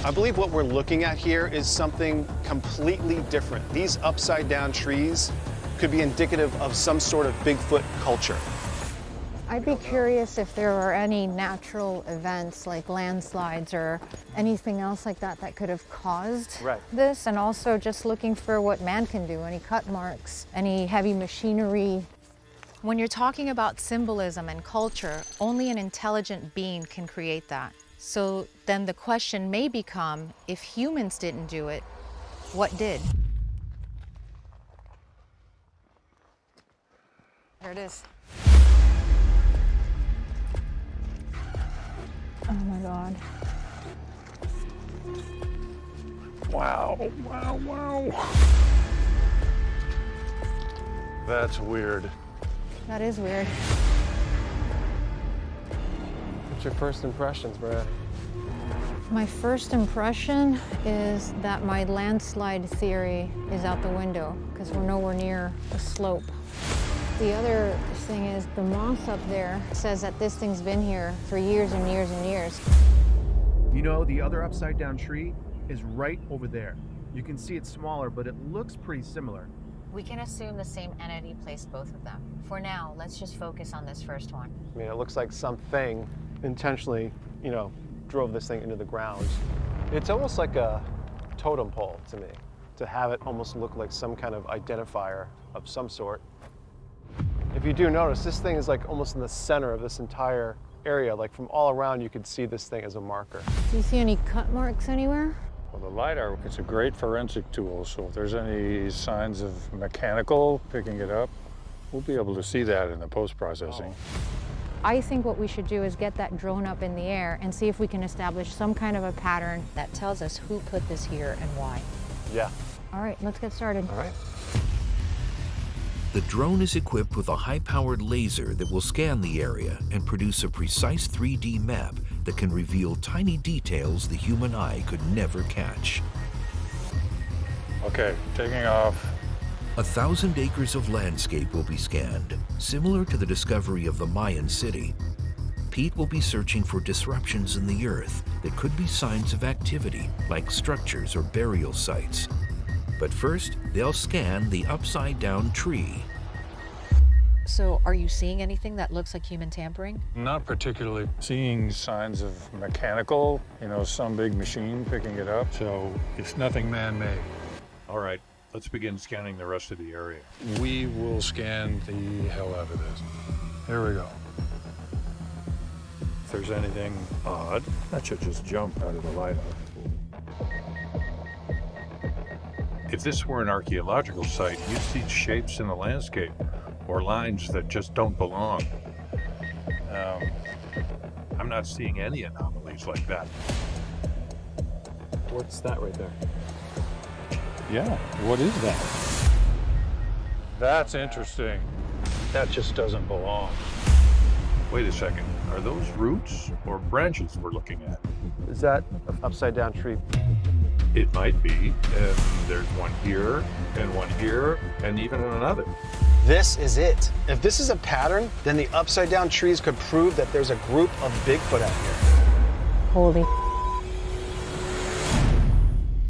I believe what we're looking at here is something completely different. These upside down trees could be indicative of some sort of Bigfoot culture. I'd be curious if there are any natural events like landslides or anything else like that that could have caused this, and also just looking for what man can do, any cut marks, any heavy machinery. When you're talking about symbolism and culture, only an intelligent being can create that. So then the question may become, if humans didn't do it, what did? There it is. Oh my God. Wow, wow, wow. That's weird. That is weird. What's your first impressions, Mireya? My first impression is that my landslide theory is out the window because we're nowhere near a slope. The other thing is the moss up there says that this thing's been here for years and years and years. You know, the other upside down tree is right over there. You can see it's smaller, but it looks pretty similar. We can assume the same entity placed both of them. For now, let's just focus on this first one. I mean, it looks like something intentionally, drove this thing into the ground. It's almost like a totem pole to me, to have it almost look like some kind of identifier of some sort. If you do notice, this thing is like almost in the center of this entire area. Like from all around, you could see this thing as a marker. Do you see any cut marks anywhere? Well, the LiDAR, it's a great forensic tool, so if there's any signs of mechanical picking it up, we'll be able to see that in the post-processing. I think what we should do is get that drone up in the air and see if we can establish some kind of a pattern that tells us who put this here and why. Yeah. All right, let's get started. All right. The drone is equipped with a high-powered laser that will scan the area and produce a precise 3D map that can reveal tiny details the human eye could never catch. Okay, taking off. 1,000 acres of landscape will be scanned, similar to the discovery of the Mayan city. Pete will be searching for disruptions in the earth that could be signs of activity, like structures or burial sites. But first, they'll scan the upside-down tree. So are you seeing anything that looks like human tampering? Not particularly. Seeing signs of mechanical, some big machine picking it up, so it's nothing man-made. All right, let's begin scanning the rest of the area. We will scan the hell out of this. Here we go. If there's anything odd, that should just jump out of the LiDAR. If this were an archaeological site, you'd see shapes in the landscape or lines that just don't belong. I'm not seeing any anomalies like that. What's that right there? Yeah, what is that? That's interesting. That just doesn't belong. Wait a second, are those roots or branches we're looking at? Is that an upside down tree? It might be, and there's one here, and even another. This is it. If this is a pattern, then the upside down trees could prove that there's a group of Bigfoot out here. Holy